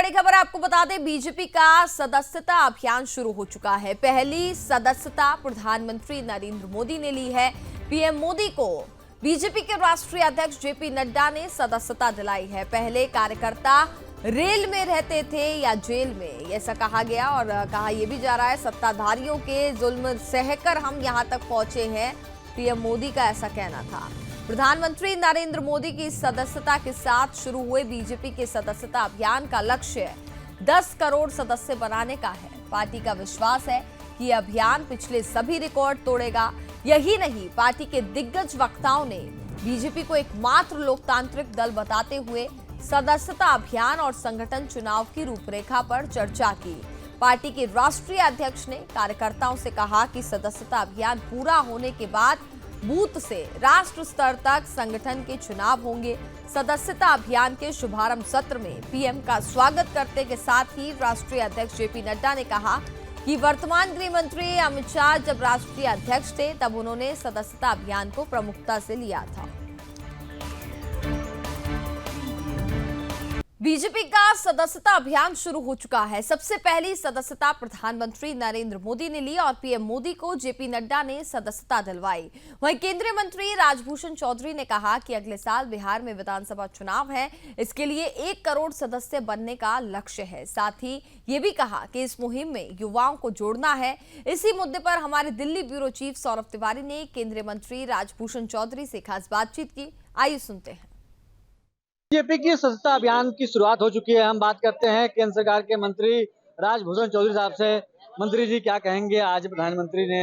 बड़ी खबर आपको बता दें, बीजेपी का सदस्यता अभियान शुरू हो चुका है। पहली सदस्यता प्रधानमंत्री नरेंद्र मोदी ने ली है। पीएम मोदी को बीजेपी के राष्ट्रीय अध्यक्ष जेपी नड्डा ने सदस्यता दिलाई है। पहले कार्यकर्ता रेल में रहते थे या जेल में, ऐसा कहा गया और कहा यह भी जा रहा है सत्ताधारियों के जुल्म सहकर हम यहां तक पहुंचे हैं। पीएम मोदी का ऐसा कहना था। प्रधानमंत्री नरेंद्र मोदी की सदस्यता के साथ शुरू हुए बीजेपी के सदस्यता अभियान का लक्ष्य 10 करोड़ सदस्य बनाने का है। पार्टी का विश्वास है कि यह अभियान पिछले सभी रिकॉर्ड तोड़ेगा। यही नहीं, पार्टी के दिग्गज वक्ताओं ने बीजेपी को एकमात्र लोकतांत्रिक दल बताते हुए सदस्यता अभियान और संगठन चुनाव की रूपरेखा पर चर्चा की। पार्टी के राष्ट्रीय अध्यक्ष ने कार्यकर्ताओं से कहा कि सदस्यता अभियान पूरा होने के बाद बूथ से राष्ट्र स्तर तक संगठन के चुनाव होंगे। सदस्यता अभियान के शुभारंभ सत्र में पीएम का स्वागत करते के साथ ही राष्ट्रीय अध्यक्ष जेपी नड्डा ने कहा कि वर्तमान गृह मंत्री अमित शाह जब राष्ट्रीय अध्यक्ष थे तब उन्होंने सदस्यता अभियान को प्रमुखता से लिया था। बीजेपी का सदस्यता अभियान शुरू हो चुका है। सबसे पहली सदस्यता प्रधानमंत्री नरेंद्र मोदी ने ली और पीएम मोदी को जेपी नड्डा ने सदस्यता दिलवाई। वहीं केंद्रीय मंत्री राजभूषण चौधरी ने कहा कि अगले साल बिहार में विधानसभा चुनाव है, इसके लिए 1 करोड़ सदस्य बनने का लक्ष्य है। साथ ही ये भी कहा कि इस मुहिम में युवाओं को जोड़ना है। इसी मुद्दे पर हमारे दिल्ली ब्यूरो चीफ सौरभ तिवारी ने केंद्रीय मंत्री राजभूषण चौधरी से खास बातचीत की। आइए सुनते हैं। बीजेपी की सदस्यता अभियान की शुरुआत हो चुकी है। हम बात करते हैं केंद्र सरकार के मंत्री राजभूषण चौधरी साहब से। मंत्री जी, क्या कहेंगे, आज प्रधानमंत्री ने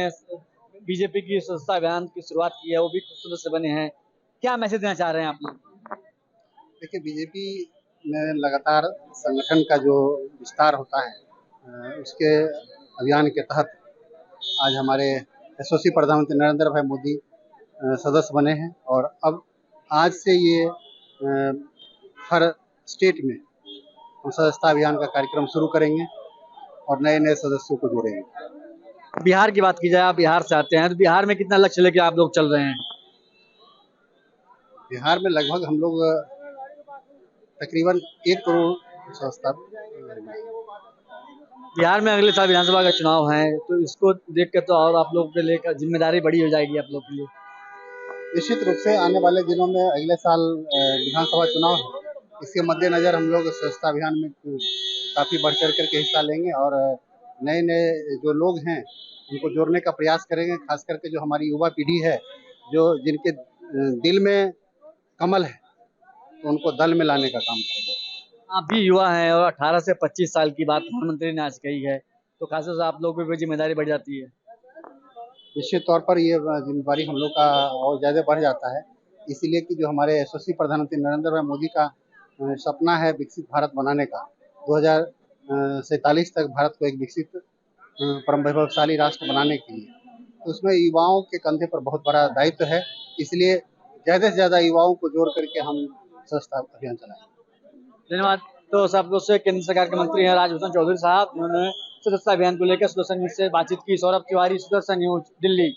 बीजेपी की सदस्यता अभियान की शुरुआत की है, वो भी सदस्य बने हैं, क्या मैसेज देना चाह रहे हैं आप लोग? देखिए, बीजेपी में लगातार संगठन का जो विस्तार होता है उसके अभियान के तहत आज हमारे यशस्वी प्रधानमंत्री नरेंद्र भाई मोदी सदस्य बने हैं और अब आज से ये हर स्टेट में हम सदस्यता अभियान का कार्यक्रम शुरू करेंगे और नए नए सदस्यों को जोड़ेंगे। बिहार की बात की जाए, आप बिहार से आते हैं, तो बिहार में कितना लक्ष्य लेके आप लोग चल रहे हैं? बिहार में लगभग हम लोग तकरीबन 1 करोड़ सदस्यता। बिहार में अगले साल विधानसभा का चुनाव है, तो इसको देख कर तो और आप लोग के लिए जिम्मेदारी बड़ी हो जाएगी आप लोग के लिए। निश्चित रूप से आने वाले दिनों में अगले साल विधानसभा चुनाव है, इसके मद्देनजर हम लोग सदस्यता अभियान में काफ़ी बढ़ चढ़ करके हिस्सा लेंगे और नए नए जो लोग हैं उनको जोड़ने का प्रयास करेंगे। खास करके जो हमारी युवा पीढ़ी है, जो जिनके दिल में कमल है, तो उनको दल में लाने का काम करेंगे। आप भी युवा हैं और 18 से 25 साल की बात प्रधानमंत्री ने आज कही है, तो खासतौर से आप लोग पे जिम्मेदारी बढ़ जाती है। निश्चित तौर पर ये जिम्मेदारी हम लोग का और ज़्यादा बढ़ जाता है, इसीलिए कि जो हमारे यशस्वी प्रधानमंत्री नरेंद्र भाई मोदी का सपना है विकसित भारत बनाने का, 2047 तक भारत को एक विकसित परम वैभवशाली राष्ट्र बनाने के लिए, तो उसमें युवाओं के कंधे पर बहुत बड़ा दायित्व है। इसलिए ज़्यादा से ज़्यादा युवाओं को जोड़ करके हम सदस्यता अभियान चलाएंगे। धन्यवाद। तो सब लोग से केंद्र सरकार के मंत्री हैं राजभूषण चौधरी साहब, उन्होंने सदस्यता अभियान को लेकर सुदर्शन न्यूज से बातचीत की। सौरभ तिवारी, सुदर्शन न्यूज, दिल्ली।